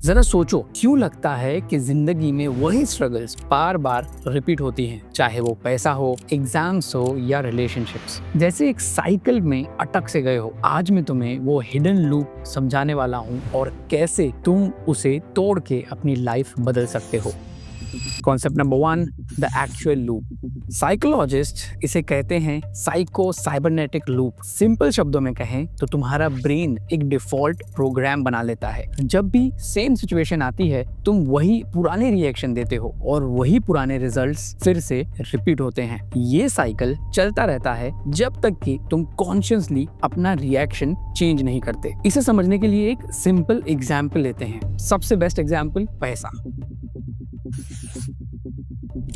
जरा सोचो, क्यों लगता है कि जिंदगी में वही स्ट्रगल्स बार बार रिपीट होती हैं, चाहे वो पैसा हो, एग्जाम्स हो या रिलेशनशिप्स। जैसे एक साइकिल में अटक से गए हो। आज मैं तुम्हें वो हिडन लूप समझाने वाला हूँ और कैसे तुम उसे तोड़ के अपनी लाइफ बदल सकते हो। Concept number 1, the actual loop. Psychologist इसे कहते हैं साइको साइबरनेटिक लूप। सिंपल शब्दों में कहें तो तुम्हारा ब्रेन एक डिफॉल्ट प्रोग्राम बना लेता है। जब भी सेम सिचुएशन आती है, तुम वही पुराने रिएक्शन देते हो और वही पुराने रिजल्ट्स फिर से रिपीट होते हैं। ये साइकिल चलता रहता है जब तक कि तुम कॉन्शियसली अपना रिएक्शन चेंज नहीं करते। इसे समझने के लिए एक सिंपल एग्जाम्पल लेते हैं। सबसे बेस्ट एग्जाम्पल, पैसा।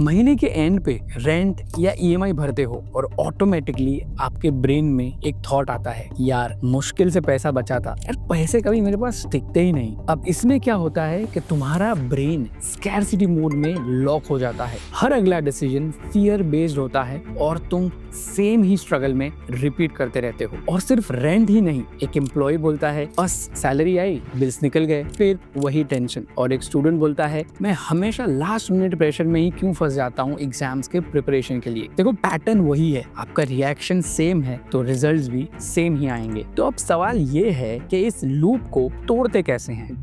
महीने के एंड पे रेंट या ईएमआई भरते हो और ऑटोमेटिकली आपके ब्रेन में एक थॉट आता है, यार मुश्किल से पैसा बचा था, यार पैसे कभी मेरे पास टिकते ही नहीं। अब इसमें क्या होता है कि तुम्हारा ब्रेन स्कैरसिटी मोड में लॉक हो जाता है। हर अगला डिसीजन फियर बेस्ड होता है और तुम सेम ही स्ट्रगल में रिपीट करते रहते हो। और सिर्फ रेंट ही नहीं, एक एम्प्लॉय बोलता है बस सैलरी आई, बिल्स निकल गए, फिर वही टेंशन। और एक स्टूडेंट बोलता है मैं हमेशा लास्ट मिनट प्रेशर में ही क्यों फंस जाता हूँ एग्जाम्स के प्रिपरेशन के लिए। देखो, पैटर्न वही है, आपका रिएक्शन सेम है तो रिजल्ट्स भी सेम ही आएंगे। तो अब सवाल ये है कि इस लूप को तोड़ते कैसे हैं।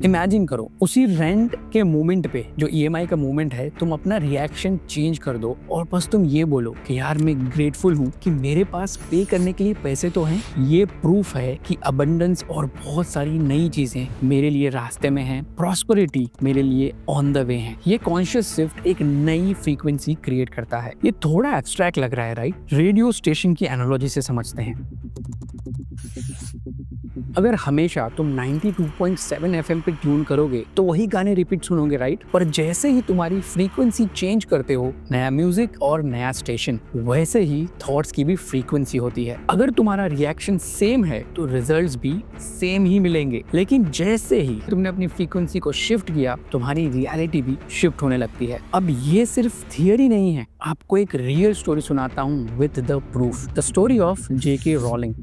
इमेजिन करो, उसी रेंट के मोमेंट पे जो ईएमआई का मोमेंट है, तुम अपना रिएक्शन चेंज कर दो और बस तुम ये बोलो कि यार मैं ग्रेटफुल हूँ कि मेरे पास पे करने के लिए पैसे तो हैं। ये प्रूफ है कि अबंडेंस और बहुत सारी नई चीजें मेरे लिए रास्ते में हैं, प्रॉस्पेरिटी मेरे लिए ऑन द वे है। ये कॉन्शियस शिफ्ट एक नई फ्रीक्वेंसी क्रिएट करता है। ये थोड़ा एब्स्ट्रैक्ट लग रहा है, राइट? रेडियो स्टेशन की एनालॉजी से समझते हैं। अगर हमेशा तुम 92.7 एफएम पे ट्यून करोगे तो वही गाने रिपीट सुनोगे, राइट? पर जैसे ही तुम्हारी फ्रीक्वेंसी चेंज करते हो, नया म्यूजिक और नया स्टेशन, वैसे ही थॉट्स की भी फ्रीक्वेंसी होती है। अगर तुम्हारा रिएक्शन सेम है तो रिजल्ट्स भी सेम ही मिलेंगे। लेकिन जैसे ही तुमने अपनी फ्रीक्वेंसी को शिफ्ट किया, तुम्हारी रियलिटी भी शिफ्ट होने लगती है। अब ये सिर्फ थियरी नहीं है, आपको एक रियल स्टोरी सुनाता हूँ with the proof. The story of J K Rowling,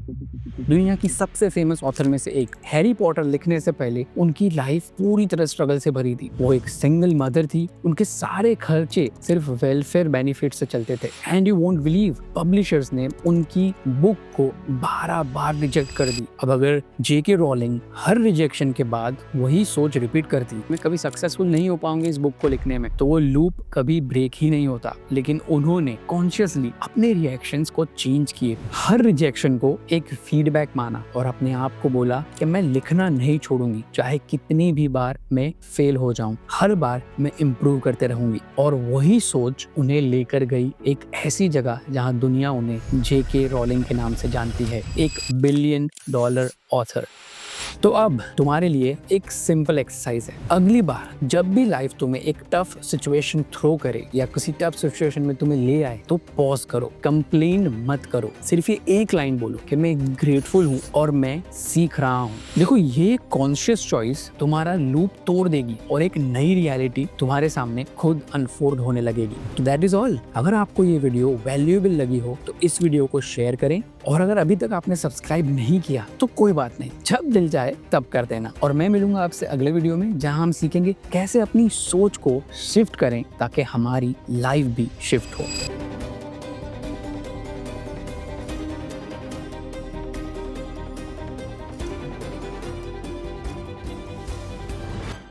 दुनिया की सबसे फेमस ऑथर में से एक। हैरी पॉटर लिखने से पहले उनकी लाइफ पूरी तरह स्ट्रगल से भरी थी। वो एक सिंगल मदर थी, उनके सारे खर्चे सिर्फ वेलफेयर बेनिफिट से चलते थे। And you won't believe, publishers ने उनकी बुक को 12 बार रिजेक्ट कर दी। अब अगर जेके रॉलिंग हर रिजेक्शन के बाद वही सोच रिपीट करती, मैं कभी सक्सेसफुल नहीं हो पाऊंगी इस बुक को लिखने में, तो वो लूप कभी ब्रेक ही नहीं होता। लेकिन उन्होंने कॉन्शियसली अपने रिएक्शंस को चेंज किए, हर रिजेक्शन को एक फीडबैक माना और अपने आप को बोला कि मैं लिखना नहीं छोड़ूंगी, चाहे कितनी भी बार मैं फेल हो जाऊं, हर बार मैं इम्प्रूव करते रहूंगी। और वही सोच उन्हें लेकर गई एक ऐसी जगह जहां दुनिया उन्हें जेके रॉलिंग के नाम से जानती है, एक $1 बिलियन ऑथर। तो अब तुम्हारे लिए एक सिंपल एक्सरसाइज है। अगली बार जब भी लाइफ तुम्हें एक टफ सिचुएशन थ्रो करे या किसी टफ सिचुएशन में तुम्हें ले आए, तो पॉज करो, कंप्लेन मत करो, सिर्फ ये एक लाइन बोलो कि मैं ग्रेटफुल हूँ और मैं सीख रहा हूँ। देखो, ये कॉन्शियस चॉइस तुम्हारा लूप तोड़ देगी और एक नई रियलिटी तुम्हारे सामने खुद अनफोल्ड होने लगेगी। तो दैट इज ऑल। अगर आपको ये वीडियो वैल्यूएबल लगी हो तो इस वीडियो को शेयर करें, और अगर अभी तक आपने सब्सक्राइब नहीं किया तो कोई बात नहीं, जब दिल जाए तब कर देना। और मैं मिलूंगा आपसे अगले वीडियो में, जहां हम सीखेंगे कैसे अपनी सोच को शिफ्ट करें ताकि हमारी लाइफ भी शिफ्ट हो।